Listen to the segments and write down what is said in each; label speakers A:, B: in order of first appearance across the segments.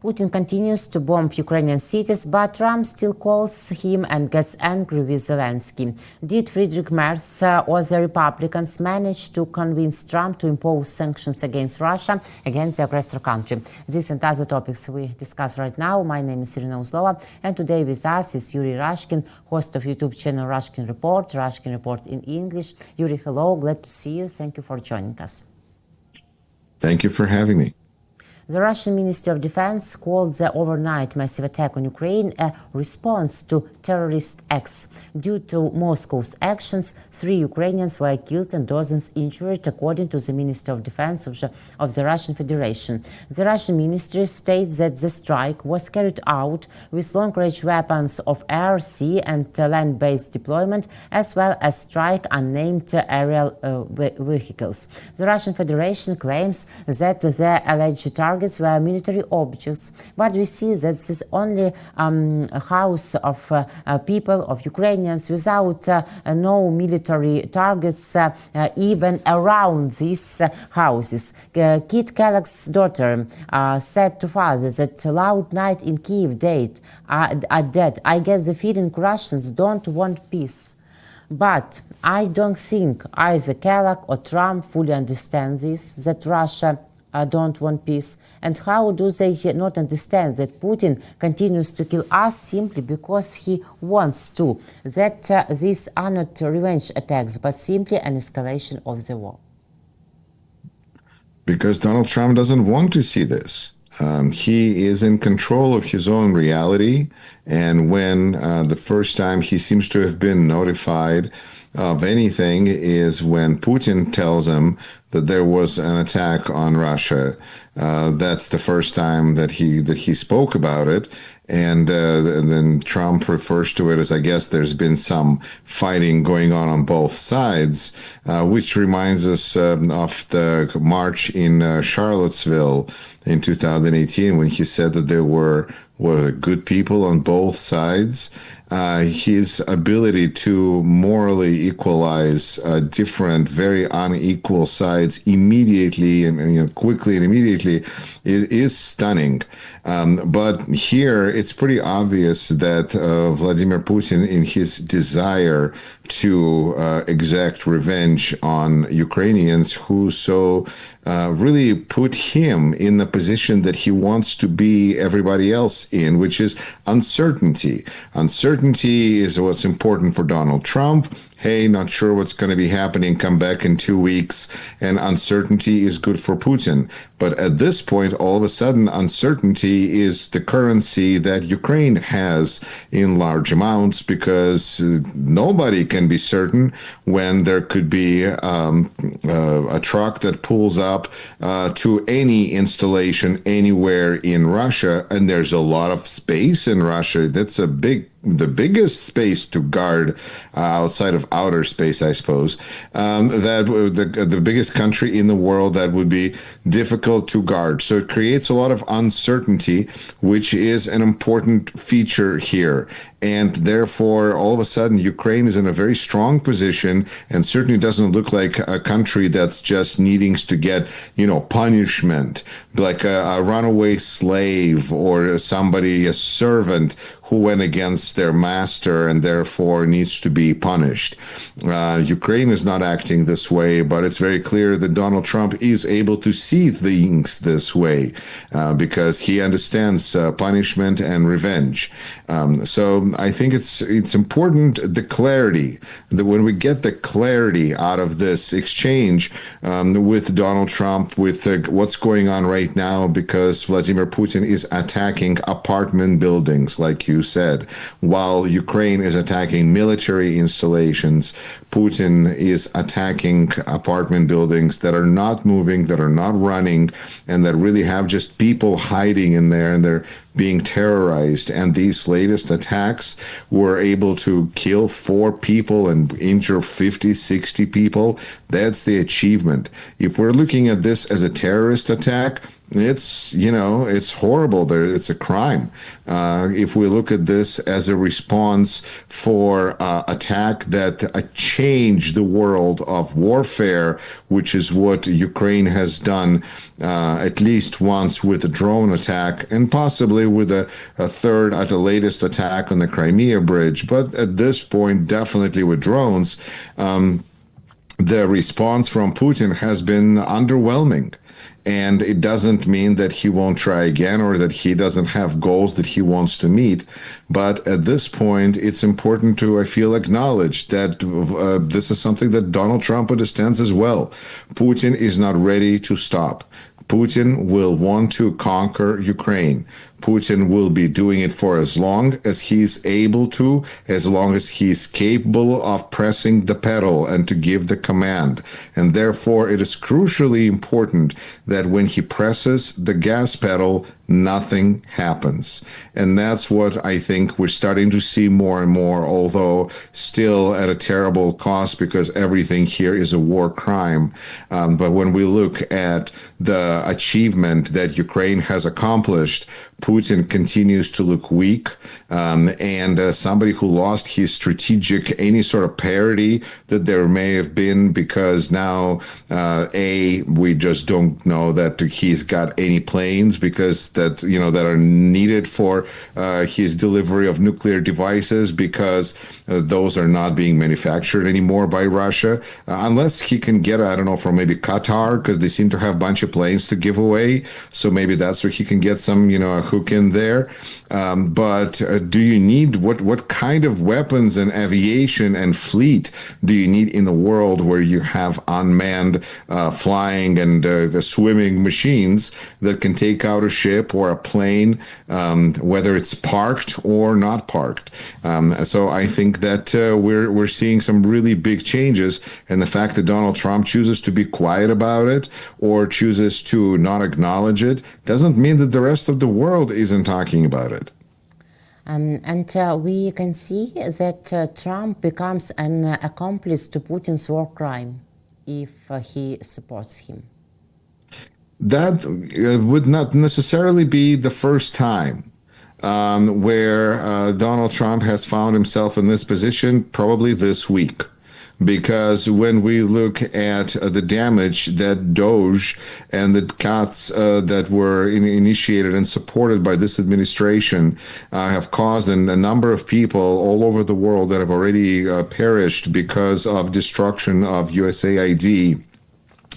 A: Putin continues to bomb Ukrainian cities, but Trump still calls him and gets angry with Zelensky. Did Friedrich Merz or the Republicans manage to convince Trump to impose sanctions against Russia, against the aggressor country? This and other topics we discuss right now. My name is Irina Uzlova, and today with us is Yuri Rashkin, host of YouTube channel Rashkin Report in English. Yuri, hello, glad to see you. Thank you for joining us.
B: Thank you for having me.
A: The Russian Ministry of Defense called the overnight massive attack on Ukraine a response to terrorist acts. Due to Moscow's actions, 3 Ukrainians were killed and dozens injured, according to the Ministry of Defense of the Russian Federation. The Russian ministry states that the strike was carried out with long-range weapons of air, sea and land-based deployment, as well as strike unnamed aerial vehicles. The Russian Federation claims that the alleged targets were military objects, but we see that this is only a house of people, of Ukrainians, without no military targets even around these houses. Kit Kellogg's daughter said to father that loud night in Kiev date are dead. I get the feeling Russians don't want peace. But I don't think either Kellogg or Trump fully understand this, that Russia don't want peace. And how do they not understand that Putin continues to kill us simply because he wants to? That these are not revenge attacks, but simply an escalation of the war.
B: Because Donald Trump doesn't want to see this. He is in control of his own reality. And when the first time he seems to have been notified of anything is when Putin tells him that there was an attack on Russia. That's the first time that he spoke about it. And then Trump refers to it as, I guess there's been some fighting going on both sides, which reminds us of the march in Charlottesville in 2018 when he said that there were good people on both sides. His ability to morally equalize different, very unequal sides immediately and quickly and immediately is stunning. But here it's pretty obvious that Vladimir Putin, in his desire to exact revenge on Ukrainians who really put him in the position that he wants to be everybody else in, which is uncertainty. Uncertainty is what's important for Donald Trump. Hey, not sure what's going to be happening, come back in 2 weeks, and uncertainty is good for Putin. But at this point, all of a sudden, uncertainty is the currency that Ukraine has in large amounts, because nobody can be certain when there could be a truck that pulls up to any installation anywhere in Russia, and there's a lot of space in Russia. That's the biggest space to guard outside of outer space, I suppose, the biggest country in the world that would be difficult to guard. So it creates a lot of uncertainty, which is an important feature here. And therefore, all of a sudden, Ukraine is in a very strong position and certainly doesn't look like a country that's just needing to get, punishment, like a runaway slave or somebody, a servant who went against their master and therefore needs to be punished. Ukraine is not acting this way, but it's very clear that Donald Trump is able to see things this way because he understands punishment and revenge. So I think it's important, the clarity, that when we get the clarity out of this exchange with Donald Trump, with what's going on right now, because Vladimir Putin is attacking apartment buildings, like you said, while Ukraine is attacking military installations, Putin is attacking apartment buildings that are not moving, that are not running, and that really have just people hiding in there, and they're being terrorized. And these latest attacks were able to kill 4 people and injure 50, 60 people. That's the achievement. If we're looking at this as a terrorist attack, It's, it's horrible. It's a crime. If we look at this as a response for attack that changed the world of warfare, which is what Ukraine has done at least once with a drone attack, and possibly with a third at the latest attack on the Crimea bridge. But at this point, definitely with drones, the response from Putin has been underwhelming. And it doesn't mean that he won't try again or that he doesn't have goals that he wants to meet. But at this point, it's important to, I feel, acknowledge that this is something that Donald Trump understands as well. Putin is not ready to stop. Putin will want to conquer Ukraine. Putin will be doing it for as long as he's able to, as long as he's capable of pressing the pedal and to give the command. And therefore, it is crucially important that when he presses the gas pedal, nothing happens. And that's what I think we're starting to see more and more, although still at a terrible cost because everything here is a war crime. But when we look at the achievement that Ukraine has accomplished, Putin continues to look weak, and somebody who lost his strategic, any sort of parity that there may have been, because now, we just don't know that he's got any planes because that are needed for his delivery of nuclear devices, because those are not being manufactured anymore by Russia, unless he can get, I don't know, from maybe Qatar, because they seem to have a bunch of planes to give away. So maybe that's where he can get some, a hook in there. But do you need, what kind of weapons and aviation and fleet do you need in a world where you have unmanned flying and the swimming machines that can take out a ship or a plane, whether it's parked or not parked? So I think that we're seeing some really big changes, and the fact that Donald Trump chooses to be quiet about it or chooses to not acknowledge it doesn't mean that the rest of the world isn't talking about it.
A: And we can see that Trump becomes an accomplice to Putin's war crime if he supports him.
B: That would not necessarily be the first time where Donald Trump has found himself in this position, probably this week. Because when we look at the damage that Doge and the cuts that were initiated and supported by this administration have caused, and a number of people all over the world that have already perished because of destruction of USAID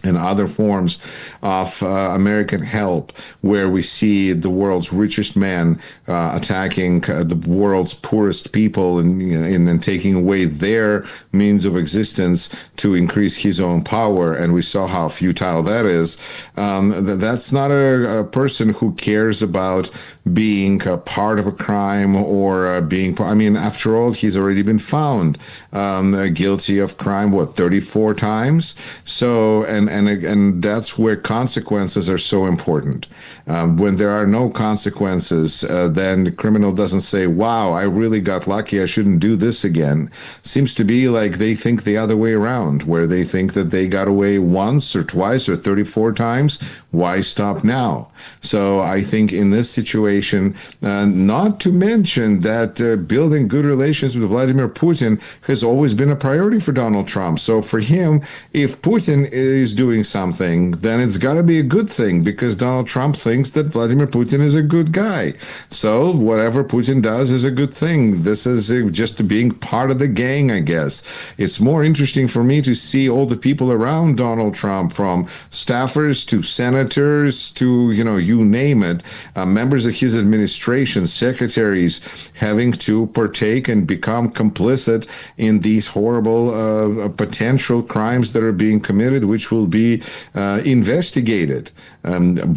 B: and other forms of American help, where we see the world's richest man attacking the world's poorest people and taking away their means of existence to increase his own power. And we saw how futile that is. That's not a person who cares about being a part of a crime or being, after all, he's already been found guilty of crime, 34 times? So, and that's where consequences are so important. When there are no consequences, then the criminal doesn't say, wow, I really got lucky, I shouldn't do this again. Seems to be like they think the other way around, where they think that they got away once or twice or 34 times. Why stop now? So I think in this situation, not to mention that building good relations with Vladimir Putin has always been a priority for Donald Trump. So for him, if Putin is doing something, then it's got to be a good thing, because Donald Trump thinks that Vladimir Putin is a good guy. So whatever Putin does is a good thing. This is just being part of the gang, I guess. It's more interesting for me to see all the people around Donald Trump, from staffers to senators to, you name it, members of his administration, secretaries, having to partake and become complicit in these horrible potential crimes that are being committed, which will be investigated.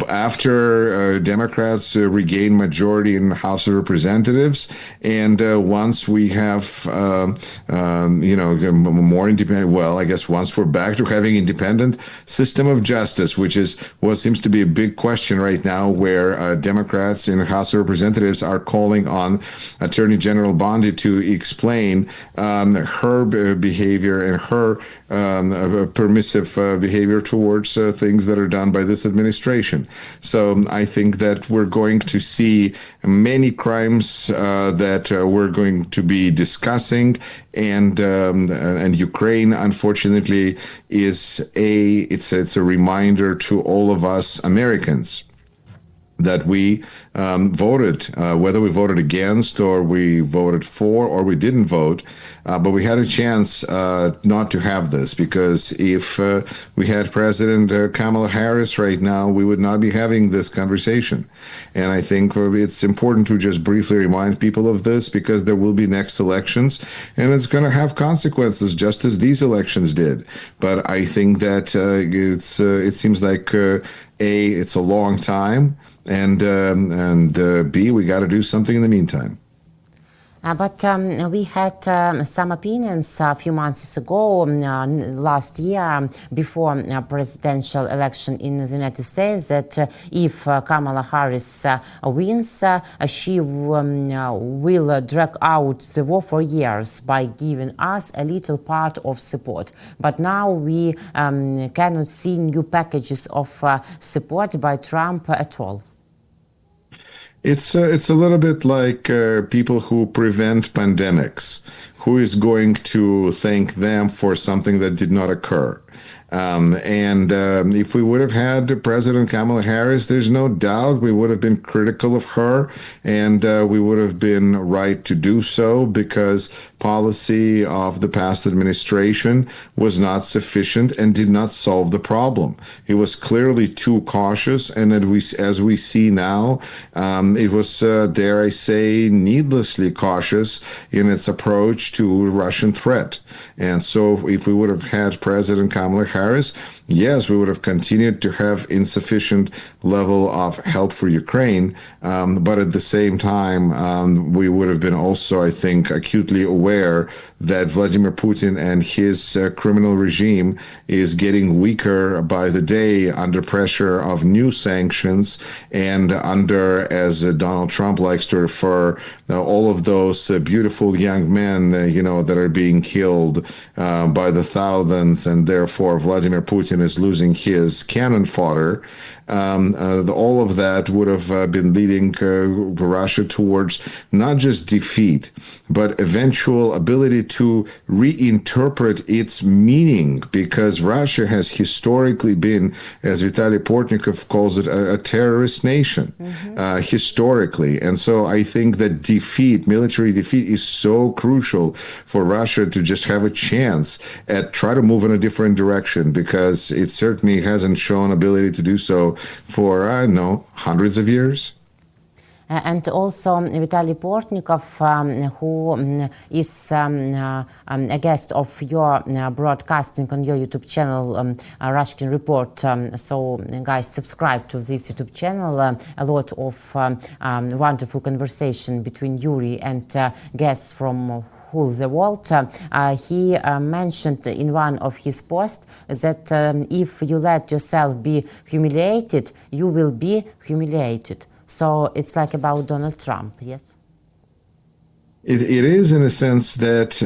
B: After Democrats regain majority in the House of Representatives, and once we have, more independent, once we're back to having independent system of justice, which is what seems to be a big question right now, where Democrats in the House of Representatives are calling on Attorney General Bondi to explain her behavior and her permissive behavior towards things that are done by this administration. administration. So I think that we're going to see many crimes that we're going to be discussing, and Ukraine, unfortunately, it's a reminder to all of us Americans that we voted, whether we voted against or we voted for or we didn't vote, but we had a chance not to have this, because if we had President Kamala Harris right now, we would not be having this conversation. And I think it's important to just briefly remind people of this, because there will be next elections, and it's going to have consequences just as these elections did. But I think that it seems like it's a long time, and B, we got to do something in the meantime.
A: But we had some opinions a few months ago, last year, before presidential election in the United States, that if Kamala Harris wins, she will drag out the war for years by giving us a little part of support. But now we cannot see new packages of support by Trump at all.
B: It's a little bit like people who prevent pandemics. Who is going to thank them for something that did not occur? If we would have had President Kamala Harris, there's no doubt we would have been critical of her, and we would have been right to do so, because policy of the past administration was not sufficient and did not solve the problem. It was clearly too cautious, and as we see now, it was, dare I say, needlessly cautious in its approach to Russian threat. And so if we would have had President Kamala Harris, yes, we would have continued to have insufficient level of help for Ukraine, but at the same time, we would have been also, I think, acutely aware that Vladimir Putin and his criminal regime is getting weaker by the day under pressure of new sanctions and under, as Donald Trump likes to refer, all of those beautiful young men, that are being killed by the thousands, and therefore Vladimir Putin is losing his cannon fodder. All of that would have been leading Russia towards not just defeat, but eventual ability to reinterpret its meaning, because Russia has historically been, as Vitaly Portnikov calls it, a terrorist nation, historically. And so I think that military defeat is so crucial for Russia to just have a chance at try to move in a different direction, because it certainly hasn't shown ability to do so for, I don't know, hundreds of years.
A: And also Vitaly Portnikov, who is a guest of your broadcasting on your YouTube channel, Rashkin Report. So guys, subscribe to this YouTube channel. A lot of wonderful conversation between Yuri and guests from the world. He mentioned in one of his posts that if you let yourself be humiliated, you will be humiliated. So it's like about Donald Trump, yes?
B: It is, in a sense, that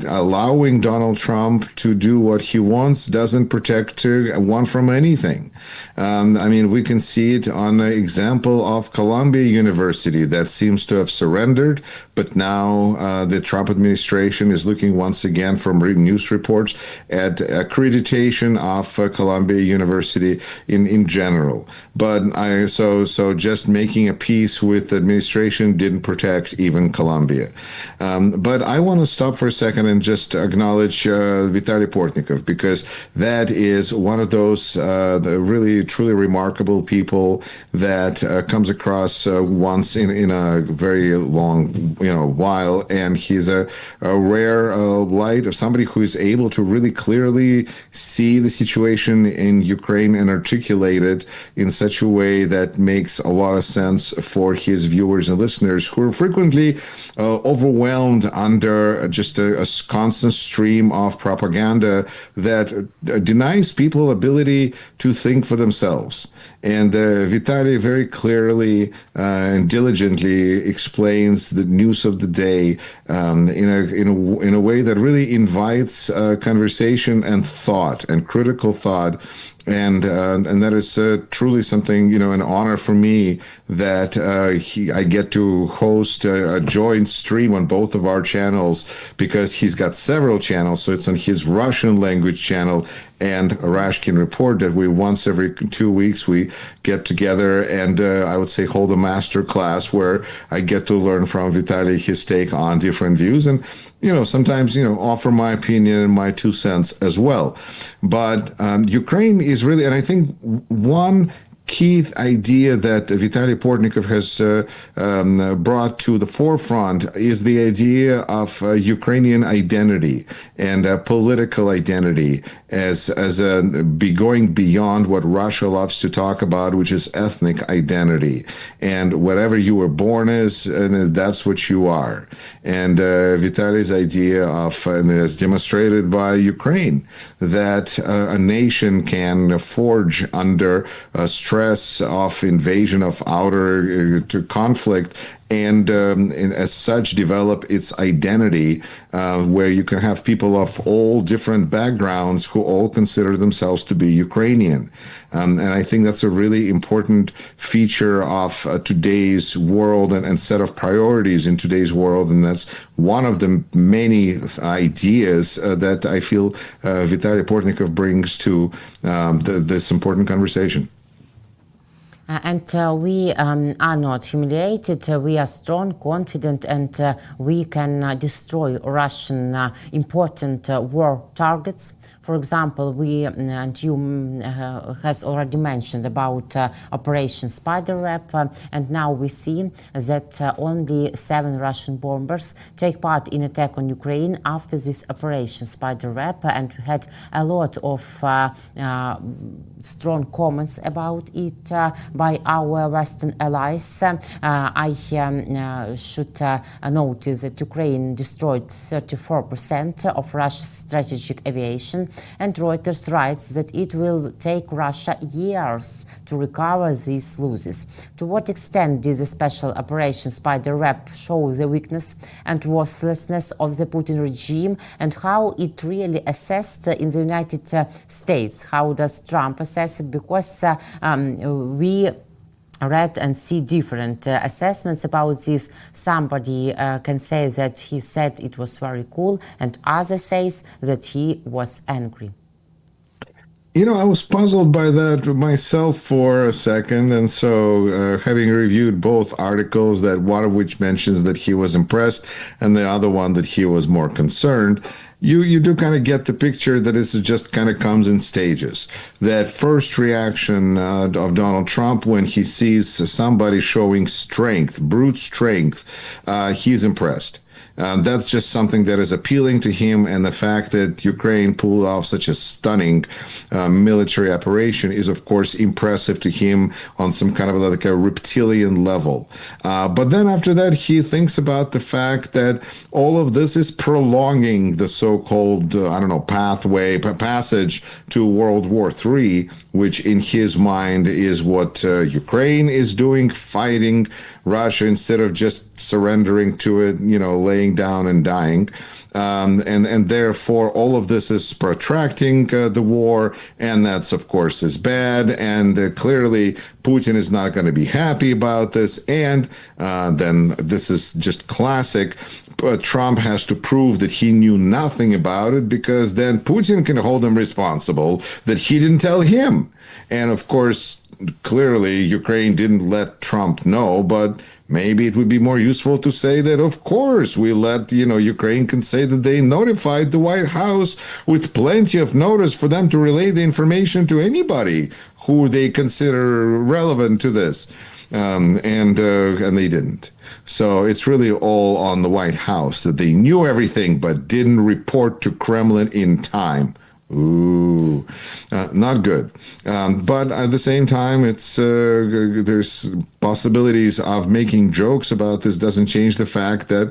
B: allowing Donald Trump to do what he wants doesn't protect one from anything. I mean, we can see it on an example of Columbia University that seems to have surrendered, but now the Trump administration is looking once again from news reports at accreditation of Columbia University in general. But so just making a peace with the administration didn't protect even Columbia. But I want to stop for a second and just acknowledge Vitaly Portnikov, because that is one of those really truly remarkable people that comes across once in a very long while, and he's a rare light of somebody who is able to really clearly see the situation in Ukraine and articulate it in such a way that makes a lot of sense for his viewers and listeners, who are frequently overwhelmed under just a constant stream of propaganda that denies people ability to think for themselves. And Vitaly very clearly and diligently explains the news of the day in a way that really invites conversation and thought and critical thought And that is truly something, an honor for me that I get to host a joint stream on both of our channels, because he's got several channels. So it's on his Russian language channel and a Rashkin Report that we once every 2 weeks we get together and I would say hold a master class where I get to learn from Vitaly his take on different views, and sometimes, offer my opinion and my 2 cents as well. But Ukraine is really, and I think one key idea that Vitaly Portnikov has brought to the forefront is the idea of Ukrainian identity and political identity as going beyond what Russia loves to talk about, which is ethnic identity. And whatever you were born as, and that's what you are. And Vitaly's idea of, and as demonstrated by Ukraine, that a nation can forge under stress of invasion, of outer to conflict, and as such develop its identity, where you can have people of all different backgrounds who all consider themselves to be Ukrainian. And I think that's a really important feature of today's world and set of priorities in today's world. And that's one of the many ideas that I feel Vitaly Portnikov brings to this important conversation.
A: And we are not humiliated. We are strong, confident, and we can destroy Russian important war targets. For example, we, and you has already mentioned about Operation Spider Web, and now we see that only 7 Russian bombers take part in attack on Ukraine after this Operation Spider Web, and we had a lot of strong comments about it by our Western allies. I should notice that Ukraine destroyed 34% of Russia's strategic aviation, and Reuters writes that it will take Russia years to recover these losses. To what extent did the special operation Spider Web show the weakness and worthlessness of the Putin regime, and how it really assessed in the United States? How does Trump assess it? Because we read and see different assessments about this. Somebody can say that he said it was very cool, and others says that he was angry.
B: I was puzzled by that myself for a second, and so having reviewed both articles, that one of which mentions that he was impressed and the other one that he was more concerned, you do kind of get the picture that this just kind of comes in stages. That first reaction of Donald Trump when he sees somebody showing strength, brute strength, he's impressed. That's just something that is appealing to him, and the fact that Ukraine pulled off such a stunning military operation is, of course, impressive to him on some kind of like a reptilian level. But then after that, he thinks about the fact that all of this is prolonging the so-called, passage to World War III, which in his mind is what Ukraine is doing, fighting Russia instead of just surrendering to it, laying down and dying. And therefore, all of this is protracting the war, and that's, of course, is bad. And clearly, Putin is not going to be happy about this. And then this is just classic. Trump has to prove that he knew nothing about it, because then Putin can hold him responsible that he didn't tell him. And of course, clearly, Ukraine didn't let Trump know, but maybe it would be more useful to say that, of course, we let, Ukraine can say that they notified the White House with plenty of notice for them to relay the information to anybody who they consider relevant to this. And they didn't. So it's really all on the White House that they knew everything but didn't report to Kremlin in time. Ooh, not good. But at the same time, it's there's possibilities of making jokes about this. Doesn't change the fact that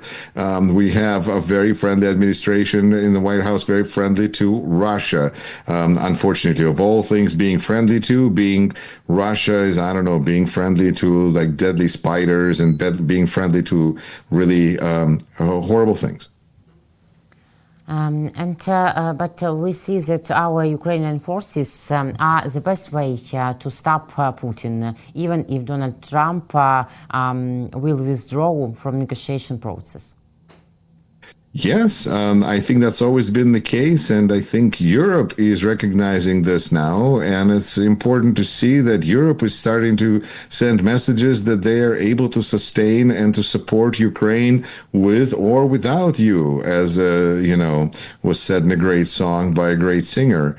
B: we have a very friendly administration in the White House, very friendly to Russia. Unfortunately, of all things, being friendly to, being Russia is, being friendly to like deadly spiders and being friendly to really horrible things.
A: But we see that our Ukrainian forces are the best way to stop Putin, even if Donald Trump will withdraw from negotiation process.
B: Yes, I think that's always been the case, and I think Europe is recognizing this now, and it's important to see that Europe is starting to send messages that they are able to sustain and to support Ukraine with or without you, as was said in a great song by a great singer.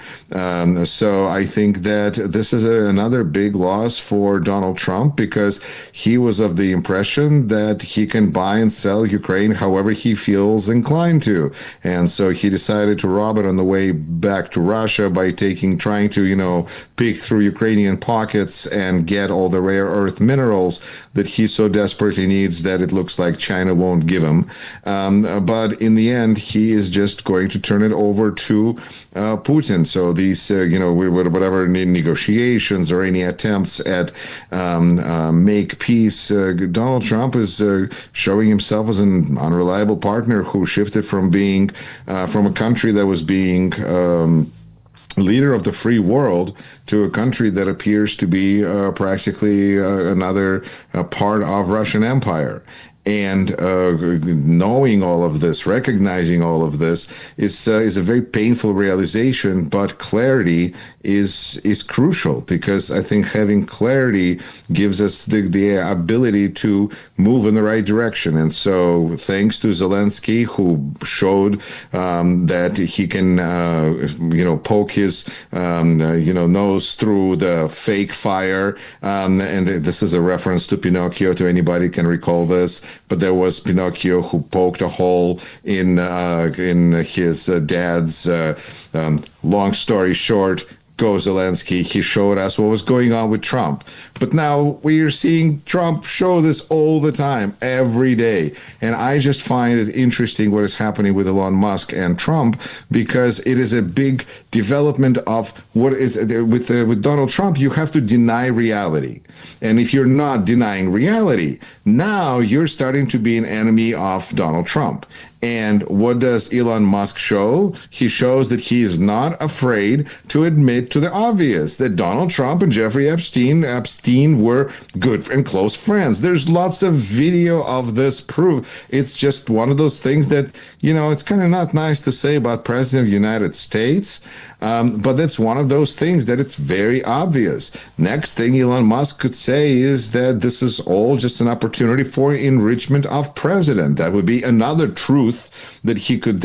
B: So I think that this is another big loss for Donald Trump, because he was of the impression that he can buy and sell Ukraine however he feels inclined to, and so he decided to rob it on the way back to Russia by trying to pick through Ukrainian pockets and get all the rare earth minerals that he so desperately needs that it looks like China won't give him. But in the end, he is just going to turn it over to Putin. So these, whatever negotiations or any attempts at make peace, Donald Trump is showing himself as an unreliable partner who shifted from being from a country that was being leader of the free world to a country that appears to be practically another part of Russian Empire. And knowing all of this, recognizing all of this is a very painful realization, but clarity is crucial, because I think having clarity gives us the ability to move in the right direction. And so thanks to Zelensky, who showed that he can poke his nose through the fake fire, and this is a reference to Pinocchio, to anybody can recall this. But there was Pinocchio who poked a hole in his dad's. Long story short, go Zelensky. He showed us what was going on with Trump. But now we are seeing Trump show this all the time, every day. And I just find it interesting what is happening with Elon Musk and Trump, because it is a big development of what is with Donald Trump. You have to deny reality. And if you're not denying reality, now you're starting to be an enemy of Donald Trump. And what does Elon Musk show? He shows that he is not afraid to admit to the obvious, that Donald Trump and Jeffrey Epstein were good and close friends. There's lots of video of this proof. It's just one of those things that, it's kind of not nice to say about President of the United States, but that's one of those things that it's very obvious. Next thing Elon Musk could say is that this is all just an opportunity for enrichment of president. That would be another truth that he could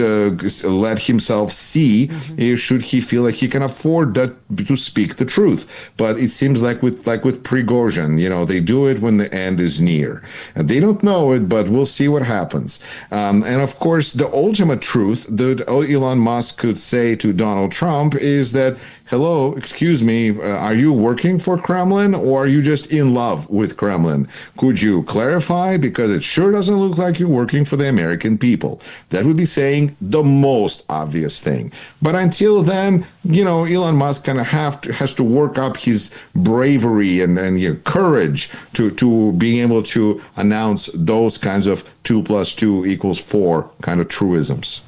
B: let himself see, should he feel like he can afford to speak the truth. But it seems like with Prigozhin, they do it when the end is near. And they don't know it, but we'll see what happens. And of course, the ultimate truth that Elon Musk could say to Donald Trump is that, hello, excuse me, are you working for Kremlin, or are you just in love with Kremlin? Could you clarify? Because it sure doesn't look like you're working for the American people. That would be saying the most obvious thing. But until then, Elon Musk kind of has to work up his bravery and courage to being able to announce those kinds of 2 + 2 = 4 kind of truisms.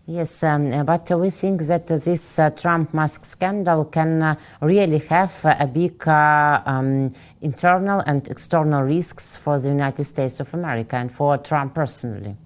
A: Yes, but we think that this Trump-Musk scandal can really have a big internal and external risks for the United States of America and for Trump personally.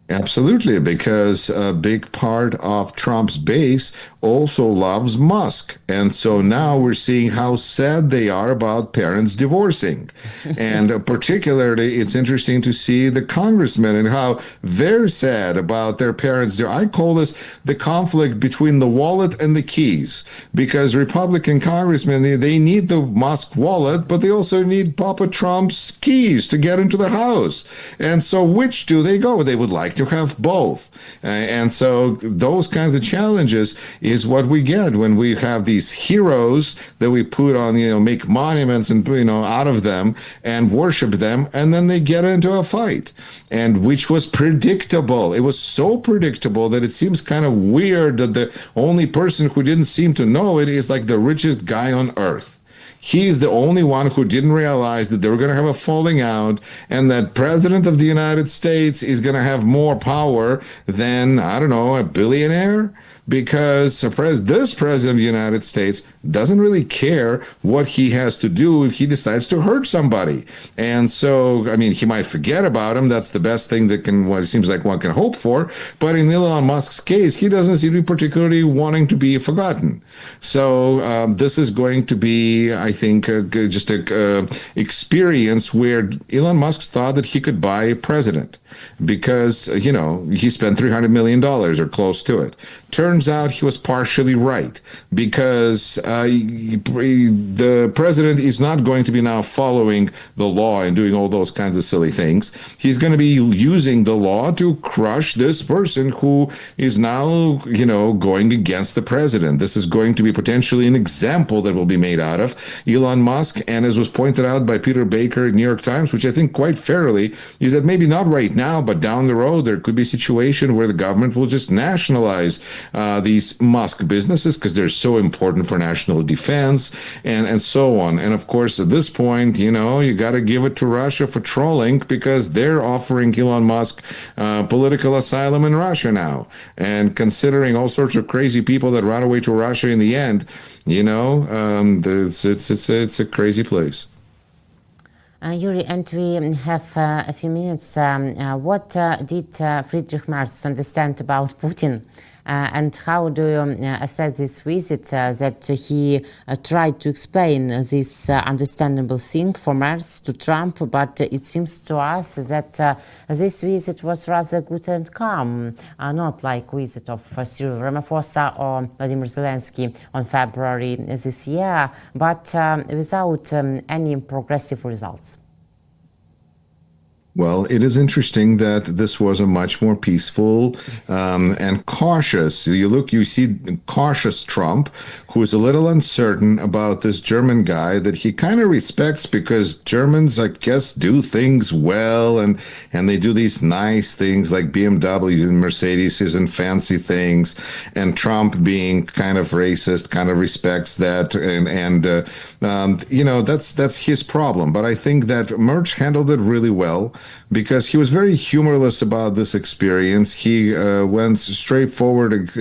B: Absolutely, because a big part of Trump's base also loves Musk. And so now we're seeing how sad they are about parents divorcing. And particularly, it's interesting to see the congressmen and how they're sad about their parents. I call this the conflict between the wallet and the keys, because Republican congressmen, they need the Musk wallet, but they also need Papa Trump's keys to get into the house. And so which do they go? They would like to have both. And so those kinds of challenges is what we get when we have these heroes that we put on, make monuments and, out of them and worship them, and then they get into a fight. And which was predictable. It was so predictable that it seems kind of weird that the only person who didn't seem to know it is like the richest guy on earth. he's the only one who didn't realize that they were going to have a falling out and that President of the United States is going to have more power than, I don't know, a billionaire? Because this president of the United States doesn't really care what he has to do if he decides to hurt somebody. And so, I mean, he might forget about him. That's the best thing that what it seems like one can hope for. But in Elon Musk's case, he doesn't seem to be particularly wanting to be forgotten. So this is going to be, I think, just a experience where Elon Musk thought that he could buy a president because, you know, he spent $300 million or close to it. Turns out he was partially right because the president is not going to be now following the law and doing all those kinds of silly things. He's going to be using the law to crush this person who is now, you know, going against the president. This is going to be potentially an example that will be made out of Elon Musk. And as was pointed out by Peter Baker at New York Times, which I think quite fairly, is that maybe not right now, but down the road, there could be a situation where the government will just nationalize these Musk businesses because they're so important for national defense and so on. And of course, at this point, you know, you got to give it to Russia for trolling because they're offering Elon Musk political asylum in Russia now. And considering all sorts of crazy people that run away to Russia in the end, you know, it's a crazy place.
A: Yuri, and we have a few minutes. What did Friedrich Merz understand about Putin? And how do you assess this visit that he tried to explain this understandable thing for Merz to Trump, but it seems to us that this visit was rather good and calm, not like visit of Cyril Ramaphosa or Vladimir Zelensky on February this year, but without any progressive results.
B: Well, it is interesting that this was a much more peaceful and cautious. You see cautious Trump, who is a little uncertain about this German guy that he kind of respects because Germans, I guess, do things well and they do these nice things like BMWs and Mercedes and fancy things. And Trump, being kind of racist, kind of respects that. And you know, that's his problem. But I think that Merz handled it really well, because he was very humorless about this experience. He went straightforward,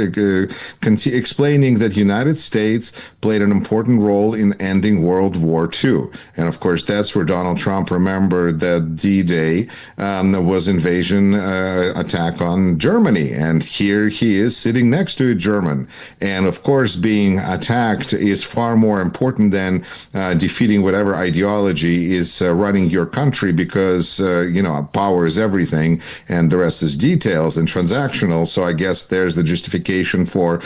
B: explaining that the United States played an important role in ending World War II. And of course, that's where Donald Trump remembered that D-Day was invasion attack on Germany. And here he is sitting next to a German. And of course, being attacked is far more important than defeating whatever ideology is running your country, because, you know, power is everything and the rest is details and transactional. So I guess there's the justification for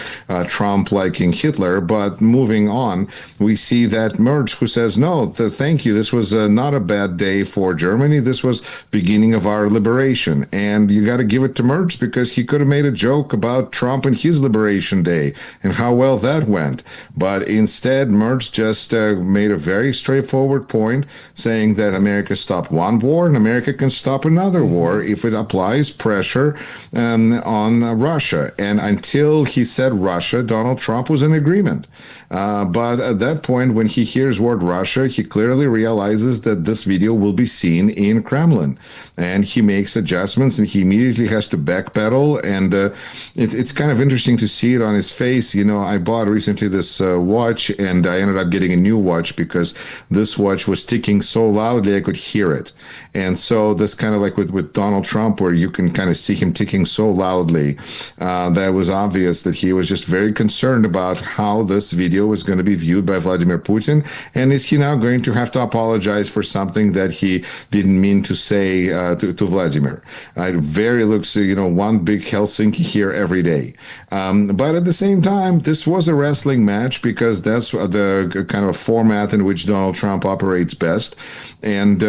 B: Trump liking Hitler. But moving on, we see that Merz, who says, no, thank you. This was not a bad day for Germany. This was beginning of our liberation. And you got to give it to Merz, because he could have made a joke about Trump and his liberation day and how well that went. But instead, Merz just made a very straightforward point, saying that America stopped one war and America can stop another war if it applies pressure on Russia. And until he said Russia, Donald Trump was in agreement. But at that point, when he hears word Russia, he clearly realizes that this video will be seen in Kremlin. And he makes adjustments and he immediately has to backpedal. And it's kind of interesting to see it on his face. You know, I bought recently this watch, and I ended up getting a new watch because this watch was ticking so loudly I could hear it. And so this kind of like with Donald Trump, where you can kind of see him ticking so loudly, that was obvious that he was just very concerned about how this video was going to be viewed by Vladimir Putin. And is he now going to have to apologize for something that he didn't mean to say to Vladimir? It very looks, you know, one big Helsinki here every day. But at the same time, this was a wrestling match, because that's the kind of format in which Donald Trump operates best. And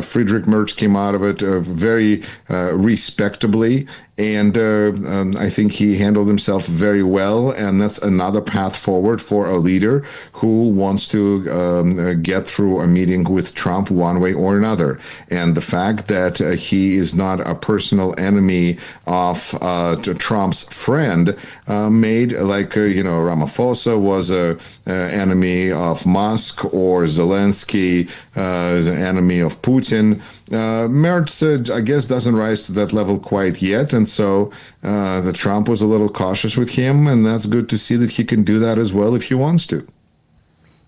B: Friedrich Merz came out of it very respectably. And I think he handled himself very well, and that's another path forward for a leader who wants to get through a meeting with Trump one way or another. And the fact that he is not a personal enemy of Trump's friend made, like, Ramaphosa was an enemy of Musk, or Zelensky is an enemy of Putin. Mertz, I guess, doesn't rise to that level quite yet, and so the Trump was a little cautious with him, and that's good to see that he can do that as well if he wants to.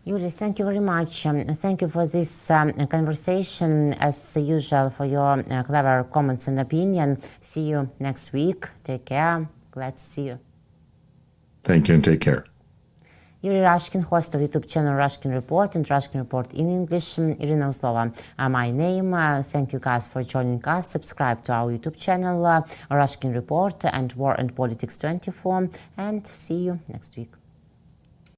A: Yuri, thank you very much. Thank you for this conversation, as usual, for your clever comments and opinion. See you next week. Take care. Glad to see you.
B: Thank you, and take care.
A: Yuri Rashkin, host of YouTube channel Rashkin Report and Rashkin Report in English. Irina Uslova, my name. Thank you guys for joining us. Subscribe to our YouTube channel, Rashkin Report and War and Politics 24. And see you next week.